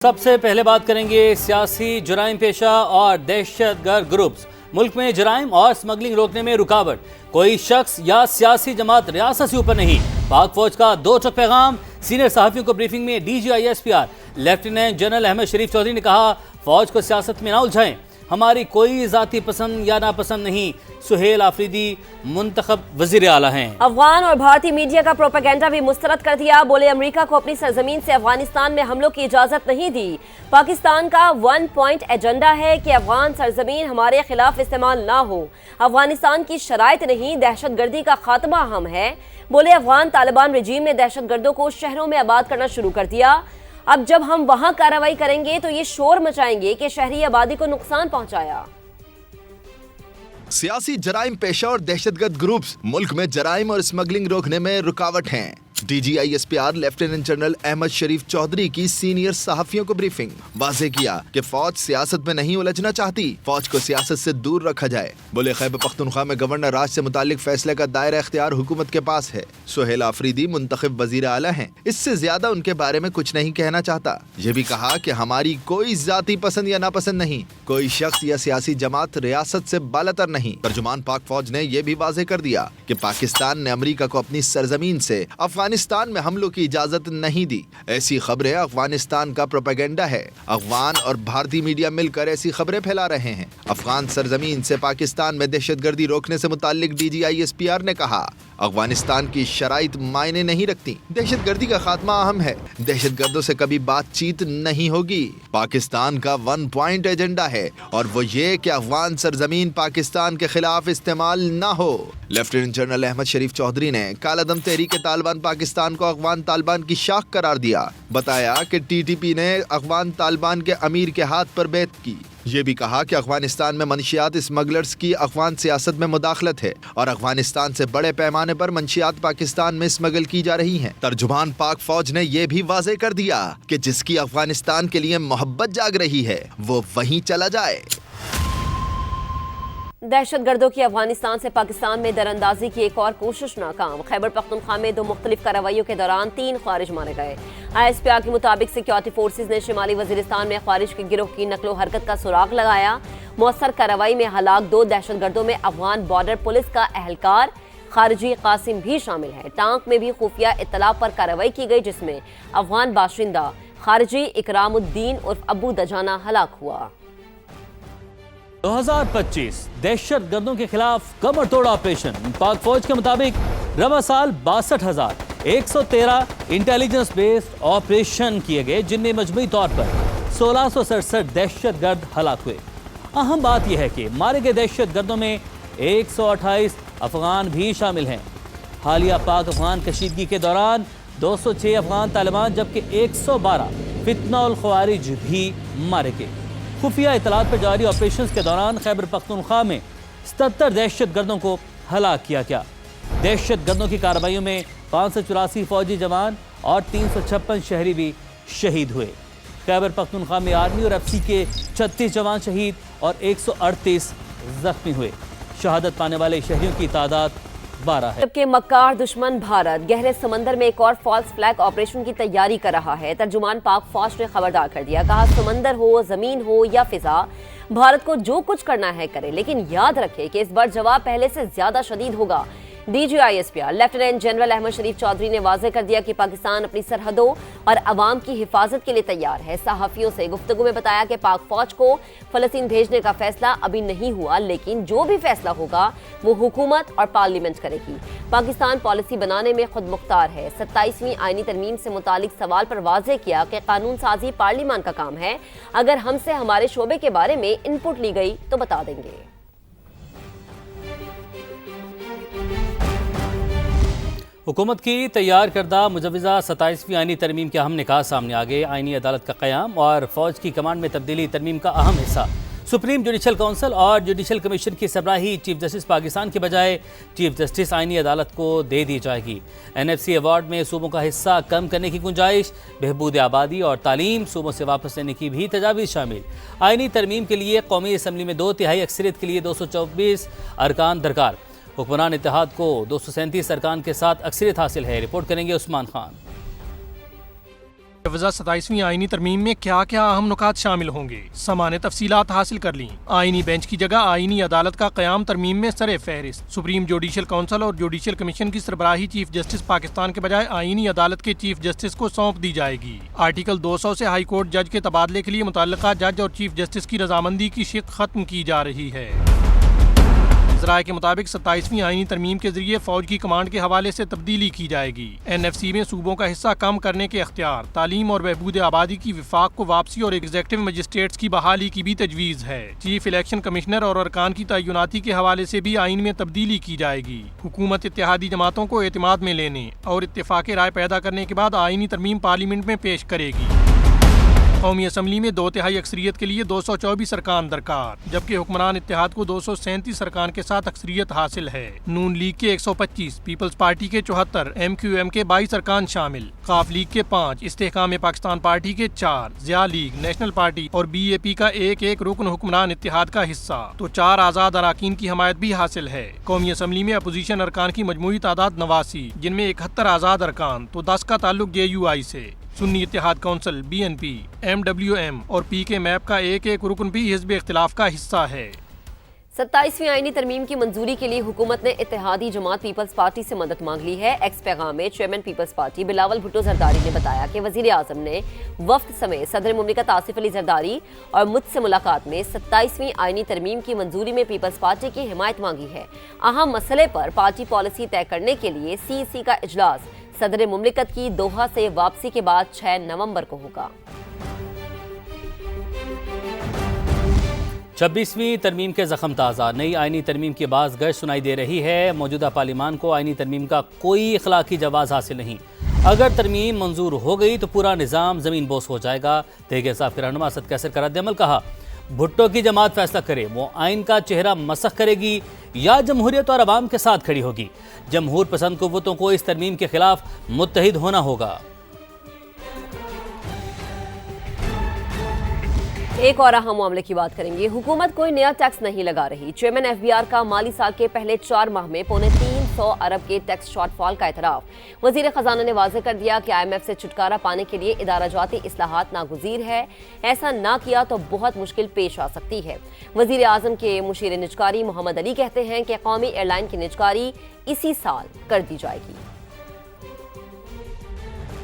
سب سے پہلے بات کریں گے سیاسی جرائم پیشہ اور دہشت گرد گروپس ملک میں جرائم اور سمگلنگ روکنے میں رکاوٹ کوئی شخص یا سیاسی جماعت ریاست سے اوپر نہیں پاک فوج کا دو ٹک پیغام سینئر صحافیوں کو بریفنگ میں D G I S P R lieutenant general Ahmed Sharif Chaudhry نے کہا فوج کو سیاست میں نہ الجھائیں ہماری کوئی ذاتی پسند یا ناپسند نہیں سہیل آفریدی منتخب وزیر اعلیٰ ہیں افغان اور بھارتی میڈیا کا پروپیگنڈا بھی مسترد کر دیا بولے امریکہ کو اپنی سرزمین سے افغانستان میں حملوں کی اجازت نہیں دی پاکستان کا 1 پوائنٹ ایجنڈا ہے کہ افغان سرزمین ہمارے خلاف استعمال نہ ہو افغانستان کی شرائط نہیں دہشت گردی کا خاتمہ اہم ہے بولے افغان طالبان رجیم نے دہشت گردوں کو شہروں میں آباد کرنا شروع کر دیا اب جب ہم وہاں کارروائی کریں گے تو یہ شور مچائیں گے کہ شہری آبادی کو نقصان پہنچایا سیاسی جرائم پیشہ اور دہشت گرد گروپس ملک میں جرائم اور اسمگلنگ روکنے میں رکاوٹ ہیں D G I S P R lieutenant general Ahmed Sharif Chaudhry کی سینئر صحافیوں کو بریفنگ واضح کیا کہ فوج سیاست میں نہیں الجھنا چاہتی فوج کو سیاست سے دور رکھا جائے بولے خیبر پختونخوا میں گورنر راج سے متعلق فیصلے کا دائرہ اختیار حکومت کے پاس ہے سہیل آفریدی منتخب وزیر اعلیٰ ہیں اس سے زیادہ ان کے بارے میں کچھ نہیں کہنا چاہتا یہ بھی کہا کہ ہماری کوئی ذاتی پسند یا ناپسند نہیں کوئی شخص یا سیاسی جماعت ریاست سے بالاتر نہیں ترجمان پاک فوج نے یہ بھی واضح کر دیا کہ پاکستان نے امریکہ کو اپنی سرزمین سے افغانستان میں حملوں کی اجازت نہیں دی ایسی خبریں افغانستان کا پروپیگنڈا ہے افغان اور بھارتی میڈیا مل کر ایسی خبریں پھیلا رہے ہیں افغان سرزمین سے پاکستان میں دہشت گردی روکنے سے متعلق D G I S P R نے کہا افغانستان کی شرائط معنی نہیں رکھتی دہشت گردی کا خاتمہ اہم ہے دہشت گردوں سے کبھی بات چیت نہیں ہوگی پاکستان کا 1 پوائنٹ ایجنڈا ہے اور وہ یہ کہ افغان سرزمین پاکستان کے خلاف استعمال نہ ہو لیفٹیننٹ جنرل احمد شریف چودھری نے کالعدم تحریک طالبان پاکستان کو افغان طالبان کی شاخ قرار دیا بتایا کہ ٹی ٹی پی نے افغان طالبان کے امیر کے ہاتھ پر بیعت کی یہ بھی کہا کہ افغانستان میں منشیات اسمگلرز کی افغان سیاست میں مداخلت ہے اور افغانستان سے بڑے پیمانے پر منشیات پاکستان میں اسمگل کی جا رہی ہیں ترجمان پاک فوج نے یہ بھی واضح کر دیا کہ جس کی افغانستان کے لیے محبت جاگ رہی ہے وہ وہیں چلا جائے دہشت گردوں کی افغانستان سے پاکستان میں دراندازی کی ایک اور کوشش ناکام خیبر پختونخوا میں 2 مختلف کارروائیوں کے دوران 3 خوارج مارے گئے آئی ایس پی آر کے مطابق سیکیورٹی فورسز نے شمالی وزیرستان میں خوارج کے گروہ کی نقل و حرکت کا سراغ لگایا مؤثر کارروائی میں ہلاک 2 دہشت گردوں میں افغان بارڈر پولیس کا اہلکار خارجی قاسم بھی شامل ہے ٹانک میں بھی خفیہ اطلاع پر کارروائی کی گئی جس میں افغان باشندہ خارجی اکرام الدین عرف ابو دجانہ ہلاک ہوا 2025 دہشت گردوں کے خلاف کمر توڑ آپریشن پاک فوج کے مطابق رواں سال 62,113 انٹیلیجنس بیسڈ آپریشن کیے گئے جن میں مجموعی طور پر 1667 دہشت گرد ہلاک ہوئے اہم بات یہ ہے کہ مارے گئے دہشت گردوں میں 128 افغان بھی شامل ہیں حالیہ پاک افغان کشیدگی کے دوران 206 افغان طالبان جبکہ 112 فتنہ الخوارج بھی مارے گئے خفیہ اطلاعات پر جاری آپریشنز کے دوران خیبر پختونخوا میں 77 دہشت گردوں کو ہلاک کیا گیا دہشت گردوں کی کارروائیوں میں 584 فوجی جوان اور 356 شہری بھی شہید ہوئے خیبر پختونخوا میں آرمی اور ایف سی کے 36 جوان شہید اور 138 زخمی ہوئے شہادت پانے والے شہریوں کی تعداد 12 ہے جبکہ مکار دشمن بھارت گہرے سمندر میں ایک اور فالس فلیگ آپریشن کی تیاری کر رہا ہے ترجمان پاک فوج نے خبردار کر دیا کہا سمندر ہو زمین ہو یا فضا بھارت کو جو کچھ کرنا ہے کرے لیکن یاد رکھے کہ اس بار جواب پہلے سے زیادہ شدید ہوگا D G I S P R lieutenant general Ahmed Sharif Chaudhry نے واضح کر دیا کہ پاکستان اپنی سرحدوں اور عوام کی حفاظت کے لیے تیار ہے صحافیوں سے گفتگو میں بتایا کہ پاک فوج کو فلسطین بھیجنے کا فیصلہ ابھی نہیں ہوا لیکن جو بھی فیصلہ ہوگا وہ حکومت اور پارلیمنٹ کرے گی پاکستان پالیسی بنانے میں خود مختار ہے 27ویں آئینی ترمیم سے متعلق سوال پر واضح کیا کہ قانون سازی پارلیمان کا کام ہے اگر ہم سے ہمارے شعبے کے بارے میں ان پٹ لی گئی تو بتا دیں گے حکومت کی تیار کردہ مجوزہ 27ویں آئینی ترمیم کے اہم نکات سامنے آگے آئینی عدالت کا قیام اور فوج کی کمانڈ میں تبدیلی ترمیم کا اہم حصہ سپریم جوڈیشل کونسل اور جوڈیشل کمیشن کی سربراہی چیف جسٹس پاکستان کے بجائے چیف جسٹس آئینی عدالت کو دے دی جائے گی این ایف سی ایوارڈ میں صوبوں کا حصہ کم کرنے کی گنجائش بہبود آبادی اور تعلیم صوبوں سے واپس لینے کی بھی تجاویز شامل آئینی ترمیم کے لیے قومی اسمبلی میں 2/3 اکثریت کے لیے 224 ارکان درکار حکمران اتحاد کو 237 ارکان کے ساتھ اکثریت حاصل ہے رپورٹ کریں گے عثمان خان وضع 27ویں آئینی ترمیم میں کیا کیا اہم نکات شامل ہوں گے، سامان تفصیلات حاصل کر لیں۔ آئینی بینچ کی جگہ آئینی عدالت کا قیام ترمیم میں سر فہرست۔ سپریم جوڈیشل کونسل اور جوڈیشل کمیشن کی سربراہی چیف جسٹس پاکستان کے بجائے آئینی عدالت کے چیف جسٹس کو سونپ دی جائے گی۔ آرٹیکل 200 سے ہائی کورٹ جج کے تبادلے کے لیے متعلقہ جج اور چیف جسٹس کی رضامندی کی شق ختم کی جا رہی ہے۔ ذرائع کے مطابق 27ویں آئینی ترمیم کے ذریعے فوج کی کمانڈ کے حوالے سے تبدیلی کی جائے گی۔ NFC میں صوبوں کا حصہ کم کرنے کے اختیار، تعلیم اور بہبود آبادی کی وفاق کو واپسی اور ایگزیکٹو مجسٹریٹس کی بحالی کی بھی تجویز ہے۔ چیف الیکشن کمشنر اور ارکان کی تعیناتی کے حوالے سے بھی آئین میں تبدیلی کی جائے گی۔ حکومت اتحادی جماعتوں کو اعتماد میں لینے اور اتفاق رائے پیدا کرنے کے بعد آئینی ترمیم پارلیمنٹ میں پیش کرے گی۔ قومی اسمبلی میں 2/3 اکثریت کے لیے 224 ارکان درکار، جبکہ حکمران اتحاد کو 237 ارکان کے ساتھ اکثریت حاصل ہے۔ نون لیگ کے 125، پیپلز پارٹی کے 74، MQM کے 22 ارکان شامل، قاف لیگ کے 5، استحکام پاکستان پارٹی کے 4، ضیاء لیگ، نیشنل پارٹی اور BAP کا ایک رکن حکمران اتحاد کا حصہ، تو 4 آزاد اراکین کی حمایت بھی حاصل ہے۔ قومی اسمبلی میں اپوزیشن ارکان کی مجموعی تعداد 89، جن میں 71 آزاد ارکان، تو 10 کا تعلق JUI سے۔ سنی اتحاد کونسل، BNP، MWM اور PK میپ کا ایک رکن بھی حزب اختلاف کا حصہ ہے۔ 27ویں آئینی ترمیم کی منظوری کے لیے حکومت نے اتحادی جماعت پیپلز پارٹی سے مدد مانگ لی ہے۔ ایکس پیغام میں چیئرمین پیپلز پارٹی بلاول بھٹو زرداری نے بتایا کہ وزیر اعظم نے وفد سمیت صدر مملکت آصف علی زرداری اور مجھ سے ملاقات میں 27ویں آئینی ترمیم کی منظوری میں پیپلز پارٹی کی حمایت مانگی ہے۔ اہم مسئلے پر پارٹی پالیسی طے کرنے کے لیے CEC کا اجلاس صدر مملکت کی دوحہ سے واپسی کے بعد 6 نومبر کو ہوگا۔ 26ویں ترمیم کے زخم تازہ، نئی آئینی ترمیم کی باز گشت سنائی دے رہی ہے۔ موجودہ پارلیمان کو آئینی ترمیم کا کوئی اخلاقی جواز حاصل نہیں۔ اگر ترمیم منظور ہو گئی تو پورا نظام زمین بوس ہو جائے گا۔ تحریک انصاف کے رہنما اسد کیسر کا رد عمل، کہا بھٹو کی جماعت فیصلہ کرے، وہ آئین کا چہرہ مسخ کرے گی یا جمہوریت اور عوام کے ساتھ کھڑی ہوگی۔ جمہور پسند قوتوں کو اس ترمیم کے خلاف متحد ہونا ہوگا۔ ایک اور اہم معاملے کی بات کریں گے۔ حکومت کوئی نیا ٹیکس نہیں لگا رہی۔ چیئرمین FBR کا مالی سال کے پہلے 4 ماہ میں 350 ارب کے ٹیکس شارٹ فال کا اعتراف۔ وزیر خزانہ نے واضح کر دیا کہ IMF سے چھٹکارا پانے کے لیے ادارہ جاتی اصلاحات ناگزیر ہے، ایسا نہ کیا تو بہت مشکل پیش آ سکتی ہے۔ وزیر اعظم کے مشیر نجکاری محمد علی کہتے ہیں کہ قومی ایئر لائن کی نجکاری اسی سال کر دی جائے گی۔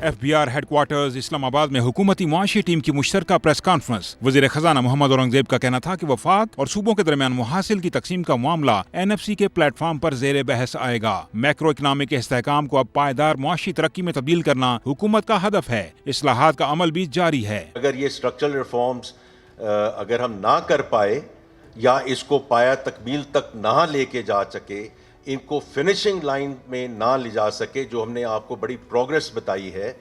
FBR ہیڈ کوارٹرز اسلام آباد میں حکومتی معاشی ٹیم کی مشترکہ پریس کانفرنس۔ وزیر خزانہ محمد اورنگزیب کا کہنا تھا کہ وفاق اور صوبوں کے درمیان محاصل کی تقسیم کا معاملہ NFC کے پلیٹ فارم پر زیر بحث آئے گا۔ میکرو اکنامک کے استحکام کو اب پائیدار معاشی ترقی میں تبدیل کرنا حکومت کا ہدف ہے۔ اصلاحات کا عمل بھی جاری ہے۔ اگر یہ اسٹرکچرل ریفارمز اگر ہم نہ کر پائے یا اس کو پایا تکمیل تک نہ لے کے جا سکے، ان کو فنشنگ لائن میں نہ لے جا سکے، جو ہم نے آپ کو بڑی پروگرس بتائی ہے،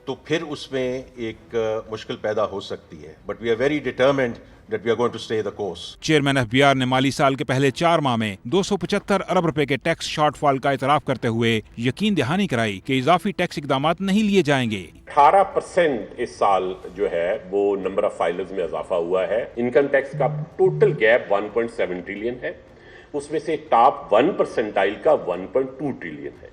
تو پھر اس میں ایک مشکل پیدا ہو سکتی ہے۔ But we are very determined that we are going to stay the course۔ Chairman FBR نے مالی سال کے پہلے 4 ماہ میں 275 ارب روپے کے ٹیکس شارٹ فال کا اعتراف کرتے ہوئے یقین دہانی کرائی کہ اضافی ٹیکس اقدامات نہیں لیے جائیں گے۔ 18% اس سال جو ہے وہ نمبر آف فائلرز میں اضافہ ہوا ہے۔ انکم ٹیکس کا ٹوٹل گیپ 1.7 ٹریلین ہے، اس میں سے ٹاپ 1% کا 1.2 ٹریلین ہے،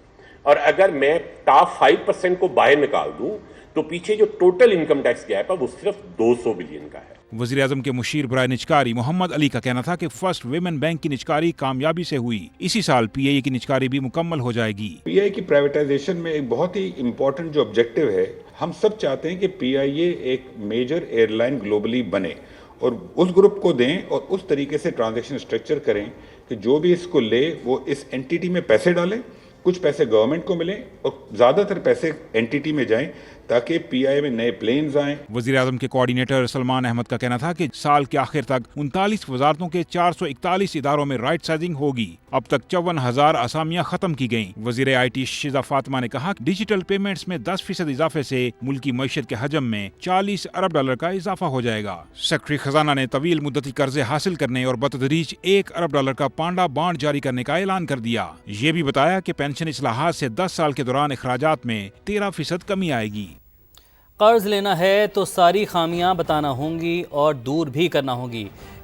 اور اگر میں ٹاپ 5% کو باہر نکال دوں تو پیچھے جو ٹوٹل انکم ٹیکس گیپ ہے وہ صرف 200 بلین کا ہے۔ وزیر اعظم کے مشیر برائے نجکاری محمد علی کا کہنا تھا کہ فرسٹ ویمن بینک کی نجکاری کامیابی سے ہوئی، اسی سال PIA کی نجکاری بھی مکمل ہو جائے گی۔ PIA کی پرائیویٹائزیشن میں ایک بہت ہی امپورٹنٹ جو آبجیکٹو ہے، ہم سب چاہتے ہیں کہ PIA ایک میجر ایئر لائن گلوبلی بنے اور اس گروپ کو دیں اور اس طریقے سے ٹرانزیکشن اسٹرکچر کریں کہ جو بھی اس کو لے وہ اس اینٹیٹی میں پیسے ڈالیں، کچھ پیسے گورنمنٹ کو ملیں اور زیادہ تر پیسے اینٹیٹی میں جائیں تاکہ PIA میں نئے پلینز آئیں۔ وزیر اعظم کے کوارڈینیٹر سلمان احمد کا کہنا تھا کہ سال کے آخر تک 39 وزارتوں کے 441 اداروں میں رائٹ سائزنگ ہوگی۔ اب تک 54,000 اسامیاں ختم کی گئیں۔ وزیر IT شیزہ فاطمہ نے کہا کہ ڈیجیٹل پیمنٹس میں 10% اضافے سے ملکی معیشت کے حجم میں $40 ارب کا اضافہ ہو جائے گا۔ سیکرٹری خزانہ نے طویل مدتی قرضے حاصل کرنے اور بتدریج $1 ارب کا پانڈا بانڈ جاری کرنے کا اعلان کر دیا۔ یہ بھی بتایا کہ پینشن اصلاحات سے 10 سال کے دوران اخراجات میں 13% کمی آئے گی۔ قرض لینا ہے تو ساری خامیاں بتانا ہوں گی اور دور بھی کرنا ہوگی۔